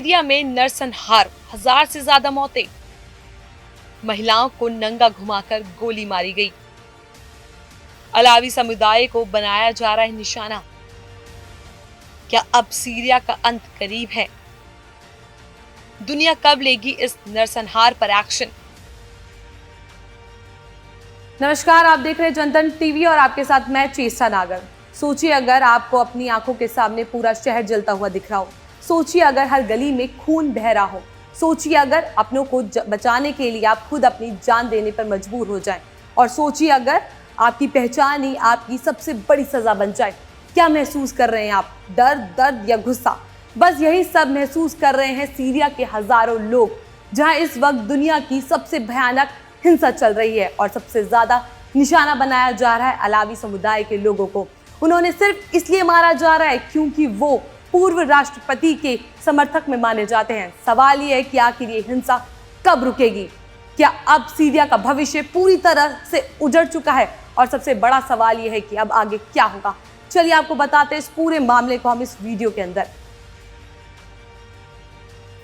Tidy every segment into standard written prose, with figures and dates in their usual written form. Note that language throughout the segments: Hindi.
सीरिया में नरसंहार, 1000 से ज्यादा मौतें। महिलाओं को नंगा घुमाकर गोली मारी गई। अलावी समुदाय को बनाया जा रहा है निशाना। क्या अब सीरिया का अंत करीब है? दुनिया कब लेगी इस नरसंहार पर एक्शन? नमस्कार, आप देख रहे हैं जनतंत्र टीवी और आपके साथ मैं चेष्टा नागर। सोचिए अगर आपको अपनी आंखों के सामने पूरा शहर जलता हुआ दिख रहा हो। सोचिए अगर हर गली में खून बह रहा हो। सोचिए अगर अपनों को बचाने के लिए आप खुद अपनी जान देने पर मजबूर हो जाएं। और सोचिए अगर आपकी पहचान ही आपकी सबसे बड़ी सजा बन जाए। क्या महसूस कर रहे हैं आप? डर, दर्द या गुस्सा? बस यही सब महसूस कर रहे हैं सीरिया के हजारों लोग, जहां इस वक्त दुनिया की सबसे भयानक हिंसा चल रही है और सबसे ज्यादा निशाना बनाया जा रहा है अलावी समुदाय के लोगों को। उन्होंने सिर्फ इसलिए मारा जा रहा है क्योंकि वो पूर्व राष्ट्रपति के समर्थक में माने जाते हैं। सवाल ये है कि आखिर ये हिंसा कब रुकेगी? क्या अब सीरिया का भविष्य पूरी तरह से उजड़ चुका है? और सबसे बड़ा सवाल ये है कि अब आगे क्या होगा? चलिए आपको बताते हैं इस पूरे मामले को हम इस वीडियो के अंदर।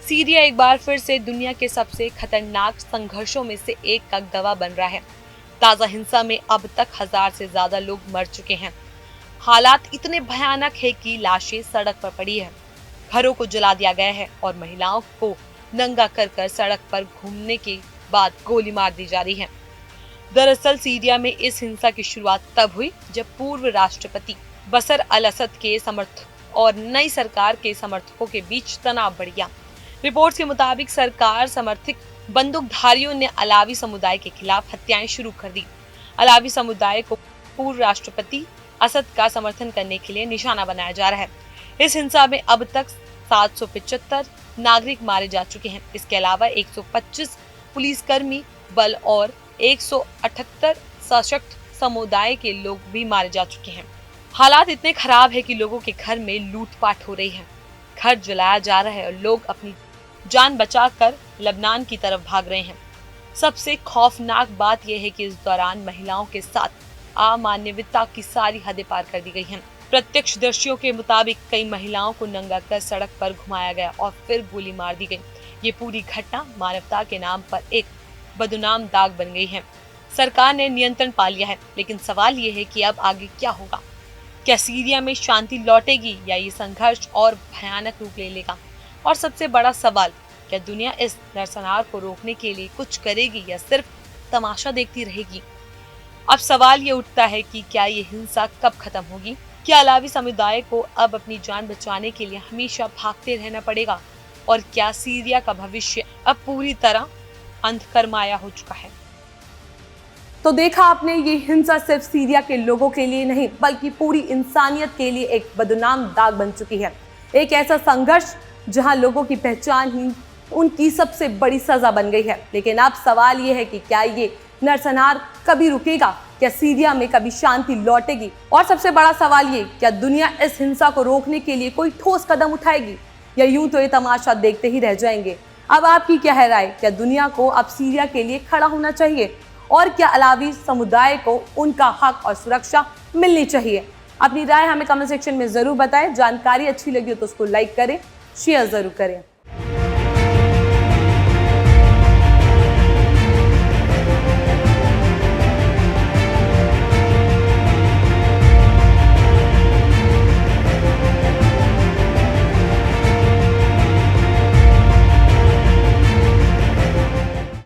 सीरिया एक बार फिर से दुनिया के सबसे खतरनाक संघर्षों में से एक का गवाह बन रहा है। ताजा हिंसा में अब तक 1000 से ज्यादा लोग मर चुके हैं। हालात इतने भयानक है कि लाशें सड़क पर पड़ी है, घरों को जला दिया गया है और महिलाओं को नंगा कर सड़क पर घूमने के बाद गोली मार दी जा रही है। दरअसल सीरिया में इस हिंसा की शुरुआत तब हुई जब पूर्व राष्ट्रपति बशर अल-असद के समर्थक और नई सरकार के समर्थकों के बीच तनाव बढ़ गया। रिपोर्ट्स के मुताबिक सरकार समर्थित बंदूकधारियों ने अलावी समुदाय के खिलाफ हत्याएं शुरू कर दी। अलावी समुदाय को पूर्व राष्ट्रपति असद का समर्थन करने के लिए निशाना बनाया जा रहा है। इस हिंसा में अब तक 775 नागरिक मारे जा चुके हैं। इसके अलावा 125 पुलिसकर्मी बल और 178 सशक्त समुदाय के लोग भी मारे जा चुके हैं। हालात इतने खराब है कि लोगों के घर में लूटपाट हो रही है, घर जलाया जा रहा है और लोग अपनी जान बचाकर लेबनान की तरफ भाग रहे हैं। सबसे खौफनाक बात यह है कि इस दौरान महिलाओं के साथ अमानवीयता की सारी हदें पार कर दी गई हैं। प्रत्यक्षदर्शियों के मुताबिक कई महिलाओं को नंगा कर सड़क पर घुमाया गया और फिर गोली मार दी गई। ये पूरी घटना मानवता के नाम पर एक बदनाम दाग बन गई है। सरकार ने नियंत्रण पा लिया है, लेकिन सवाल ये है कि अब आगे क्या होगा? क्या सीरिया में शांति लौटेगी या ये संघर्ष और भयानक रूप ले लेगा? और सबसे बड़ा सवाल, क्या दुनिया इस नरसंहार को रोकने के लिए कुछ करेगी या सिर्फ तमाशा देखती रहेगी? अब सवाल ये उठता है कि क्या ये हिंसा कब खत्म होगी? क्या अलावी समुदाय को अब अपनी जान बचाने के लिए हमेशा भागते रहना पड़ेगा? और क्या सीरिया का भविष्य अब पूरी तरह अंधकारमय हो चुका है? तो देखा आपने, ये हिंसा सिर्फ सीरिया के लोगों के लिए नहीं बल्कि पूरी इंसानियत के लिए एक बदनाम दाग बन चुकी है। एक ऐसा संघर्ष जहां लोगों की पहचान ही उनकी सबसे बड़ी सजा बन गई है। लेकिन अब सवाल ये है कि क्या ये नरसंहार कभी रुकेगा? क्या सीरिया में कभी शांति लौटेगी? और सबसे बड़ा सवाल ये, क्या दुनिया इस हिंसा को रोकने के लिए कोई ठोस कदम उठाएगी या यूं तो ये तमाशा देखते ही रह जाएंगे? अब आपकी क्या है राय? क्या दुनिया को अब सीरिया के लिए खड़ा होना चाहिए? और क्या अलावी समुदाय को उनका हक और सुरक्षा मिलनी चाहिए? अपनी राय हमें कमेंट सेक्शन में जरूर बताएं। जानकारी अच्छी लगी हो तो उसको लाइक करें, शेयर जरूर करें।